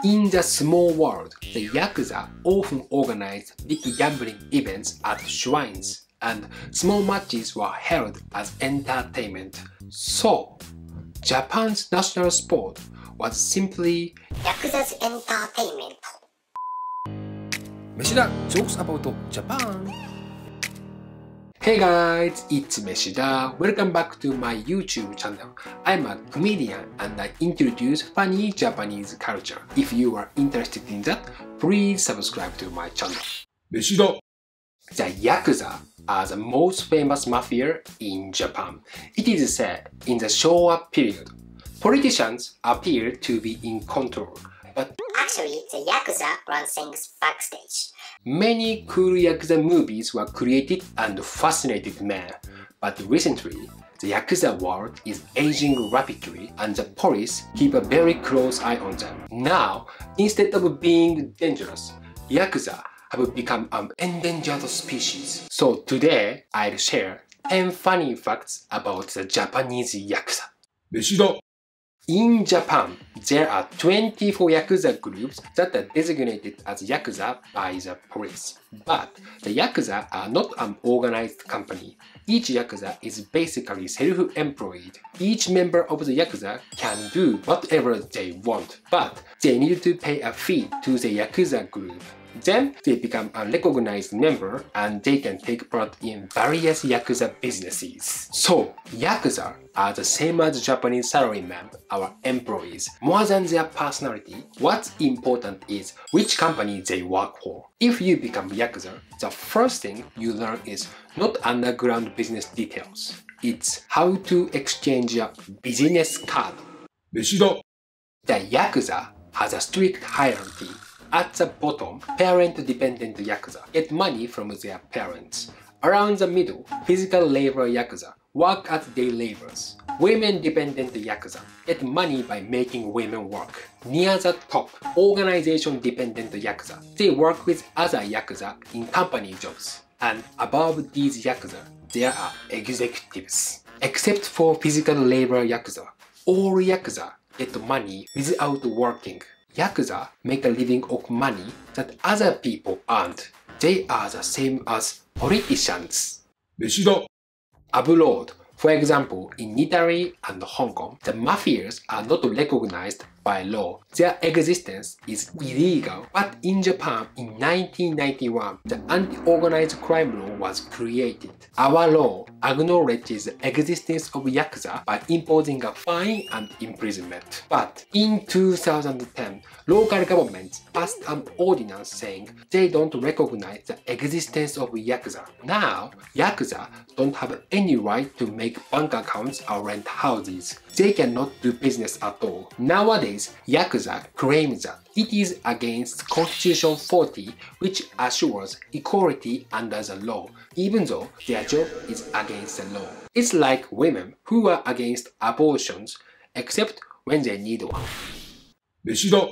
In the small world, the Yakuza often organized big gambling events at shrines, and small matches were held as entertainment. So, Japan's national sport was simply Yakuza's entertainment. Meshida jokes about Japan. Hey guys, it's Meshida. Welcome back to my YouTube channel. I'm a comedian and I introduce funny Japanese culture. If you are interested in that, please subscribe to my channel. Meshida. The Yakuza are the most famous mafia in Japan. It is said in the Showa period, politicians appear to be in control, but Actually, the Yakuza run things backstage. many cool Yakuza movies were created and fascinated men. But recently, the Yakuza world is aging rapidly and the police keep a very close eye on them. Now, instead of being dangerous, Yakuza have become an endangered species. So today, I'll share 10 funny facts about the Japanese Yakuza. Meshida. In Japan, there are 24 Yakuza groups that are designated as Yakuza by the police. But the Yakuza are not an organized company. Each Yakuza is basically self-employed. Each member of the Yakuza can do whatever they want, but they need to pay a fee to the Yakuza group. Then they become a recognized member and they can take part in various Yakuza businesses. So, Yakuza are the same as Japanese salarymen, our employees. More than their personality, what's important is which company they work for. If you become Yakuza, the first thing you learn is not underground business details. It's how to exchange a business card. Meshida. The Yakuza has a strict hierarchy. At the bottom, parent-dependent Yakuza get money from their parents. Around the middle, physical labor Yakuza work as day laborers. Women-dependent Yakuza get money by making women work. Near the top, organization-dependent Yakuza, they work with other Yakuza in company jobs. And above these Yakuza, there are executives. Except for physical labor Yakuza, all Yakuza get money without working. Yakuza make a living of money that other people aren't. They are the same as politicians. Meshida. Abroad, for example, in Italy and Hong Kong, the mafias are not recognized by law. Their existence is illegal. But in Japan, in 1991, the anti-organized crime law was created. Our law acknowledges the existence of Yakuza by imposing a fine and imprisonment. But in 2010, local governments passed an ordinance saying they don't recognize the existence of Yakuza. Now, Yakuza don't have any right to make bank accounts or rent houses. They cannot do business at all. Nowadays, Yakuza claims that it is against Constitution 40, which assures equality under the law, even though their job is against the law. It's like women who are against abortions, except when they need one. Meshida.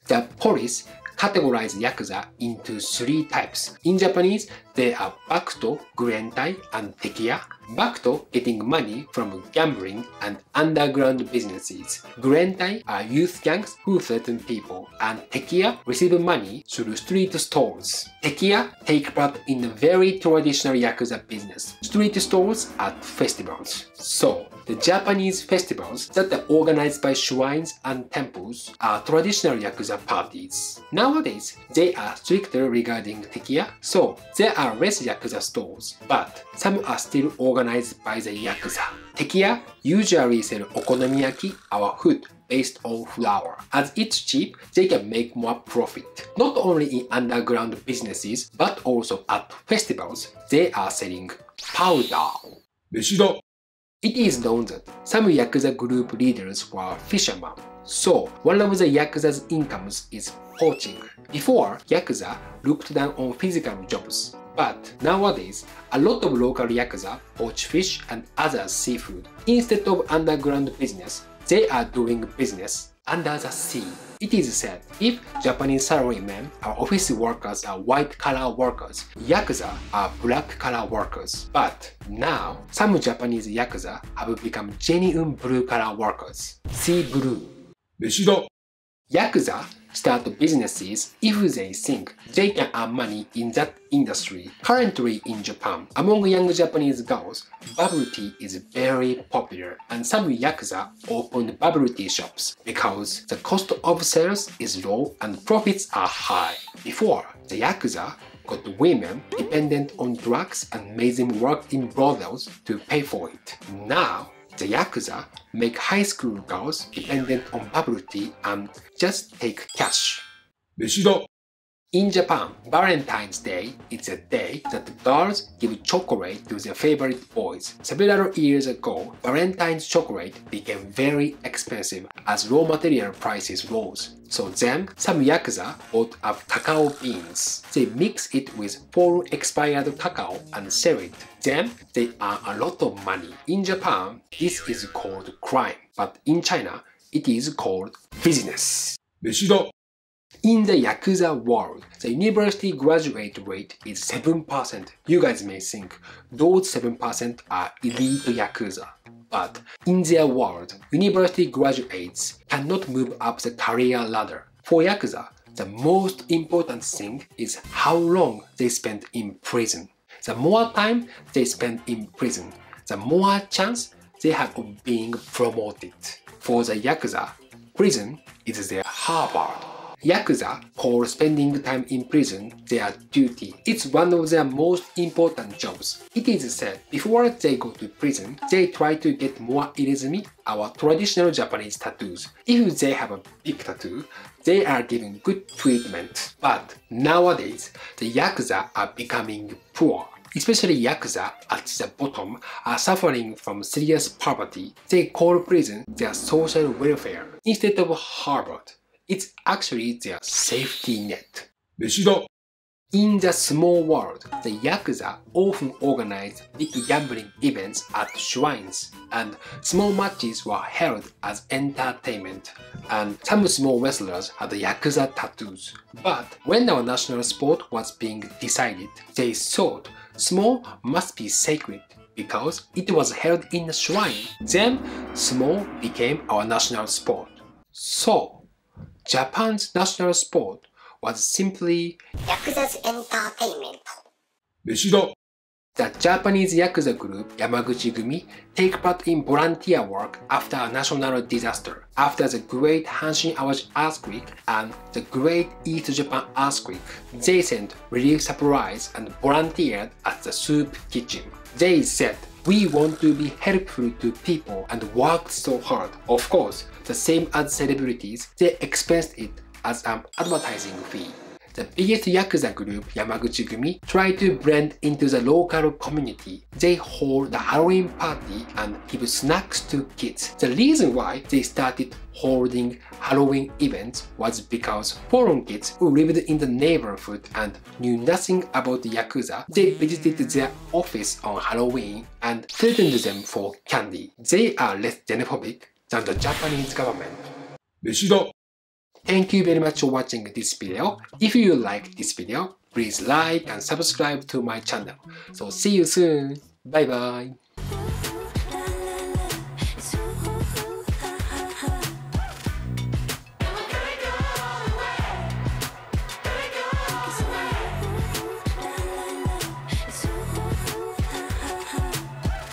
The police categorize Yakuza into 3 types. In Japanese, they are Bakuto, Gurentai, and Tekiya. Bakuto getting money from gambling and underground businesses. Gurentai are youth gangs who threaten people, and Tekiya receive money through street stalls. Tekiya take part in a very traditional Yakuza business, street stalls at festivals. So, the Japanese festivals that are organized by shrines and temples are traditional Yakuza parties. Nowadays, they are stricter regarding Tekiya, so there are less Yakuza stores, but some are still organized by the Yakuza. Tekiya usually sell okonomiyaki, our food, based on flour. As it's cheap, they can make more profit. Not only in underground businesses, but also at festivals, they are selling powder. Meshida. It is known that some Yakuza group leaders were fishermen. So, one of the Yakuza's incomes is poaching. Before, Yakuza looked down on physical jobs. But nowadays, a lot of local Yakuza poach fish and other seafood. Instead of underground business, they are doing business under the sea. It is said if Japanese salarymen or office workers are white-collar workers, Yakuza are black-collar workers. But now, some Japanese Yakuza have become genuine blue-collar workers. Sea blue. Meshida. Yakuza start businesses if they think they can earn money in that industry. Currently in Japan, among young Japanese girls, bubble tea is very popular and some yakuza opened bubble tea shops because the cost of sales is low and profits are high. Before, the yakuza got women dependent on drugs and made them work in brothels to pay for it. Now, the yakuza make high school girls dependent on bubble tea and just take cash. 飯だ In Japan, Valentine's Day is a day that girls give chocolate to their favorite boys. Several years ago, Valentine's chocolate became very expensive as raw material prices rose. So then, some yakuza bought up cacao beans. They mix it with full expired cacao and sell it. Then, they earn a lot of money. In Japan, this is called crime, but in China, it is called business. 飯だ In the Yakuza world, the university graduate rate is 7%. You guys may think those 7% are elite Yakuza. But in their world, university graduates cannot move up the career ladder. For Yakuza, the most important thing is how long they spend in prison. The more time they spend in prison, the more chance they have of being promoted. For the Yakuza, prison is their Harvard. Yakuza call spending time in prison their duty. It's one of their most important jobs. It is said before they go to prison, they try to get more irizumi, our traditional Japanese tattoos. If they have a big tattoo, they are given good treatment. But nowadays, the Yakuza are becoming poor. Especially Yakuza at the bottom are suffering from serious poverty. They call prison their social welfare instead of Harvard. It's actually their safety net. 飯だ In the small world, the Yakuza often organized big gambling events at shrines, and small matches were held as entertainment, and some small wrestlers had Yakuza tattoos. But when our national sport was being decided, they thought small must be sacred because it was held in a shrine. Then, small became our national sport. So, Japan's national sport was simply Yakuza's entertainment. 飯だ the Japanese Yakuza group Yamaguchi-gumi take part in volunteer work after a national disaster. After the Great Hanshin Awaji earthquake and the Great East Japan earthquake, they sent relief supplies and volunteered at the soup kitchen. They said, "We want to be helpful to people and worked so hard." Of course, the same as celebrities, they expensed it as an advertising fee. The biggest Yakuza group, Yamaguchi-gumi, tried to blend into the local community. They hold the Halloween party and give snacks to kids. The reason why they started holding Halloween events was because foreign kids who lived in the neighborhood and knew nothing about the Yakuza, they visited their office on Halloween and threatened them for candy. They are less xenophobic than the Japanese government. 飯だ Thank you very much for watching this video. If you like this video, please like and subscribe to my channel. So see you soon. Bye bye.